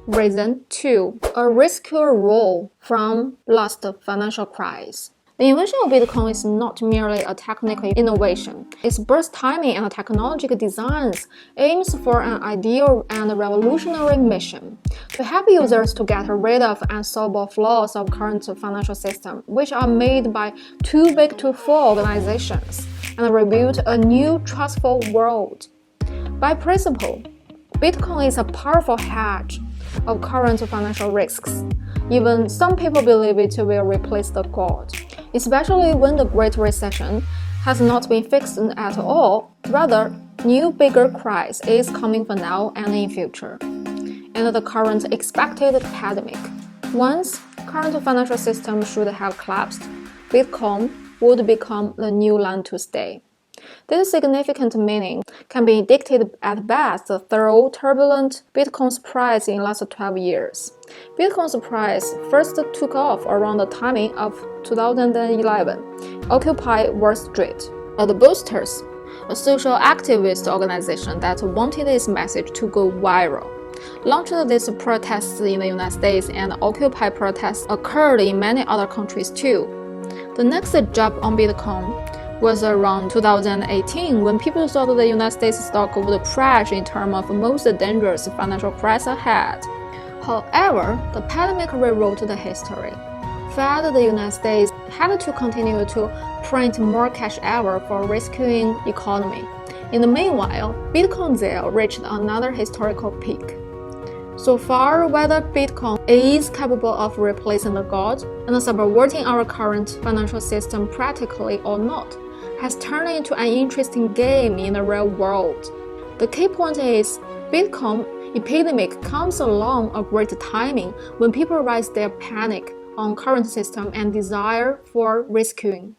Reason 2. A riskier role from last financial crisis. The invention of Bitcoin is not merely a technical innovation. Its burst timing and technological designs aims for an ideal and revolutionary mission to help users to get rid of unsolvable flaws of current financial system, which are made by too big to fail organizations, and rebuild a new trustful world. By principle, Bitcoin is a powerful hedge of current financial risks. Even some people believe it will replace the gold, especially when the Great Recession has not been fixed at all. Rather, new bigger crisis is coming for now and in future, and the current expected pandemic. Once current financial system should have collapsed, Bitcoin would become the new land to stay. This significant meaning can be dictated at best through turbulent Bitcoin's price in the last 12 years. Bitcoin's price first took off around the timing of 2011. Occupy Wall Street. The Boosters, a social activist organization that wanted its message to go viral, launched these protests in the United States, and Occupy protests occurred in many other countries too. The next jump on Bitcoin was around 2018 when people thought the United States stock would crash in terms of most dangerous financial crisis ahead. However, the pandemic rewrote the history. Fed the United States had to continue to print more cash ever for rescuing economy. In the meanwhile, Bitcoin sale reached another historical peak. So far, whether Bitcoin is capable of replacing the gold and subverting our current financial system practically or not, has turned into an interesting game in the real world. The key point is, Bitcoin epidemic comes along a great timing when people raise their panic on current system and desire for rescuing.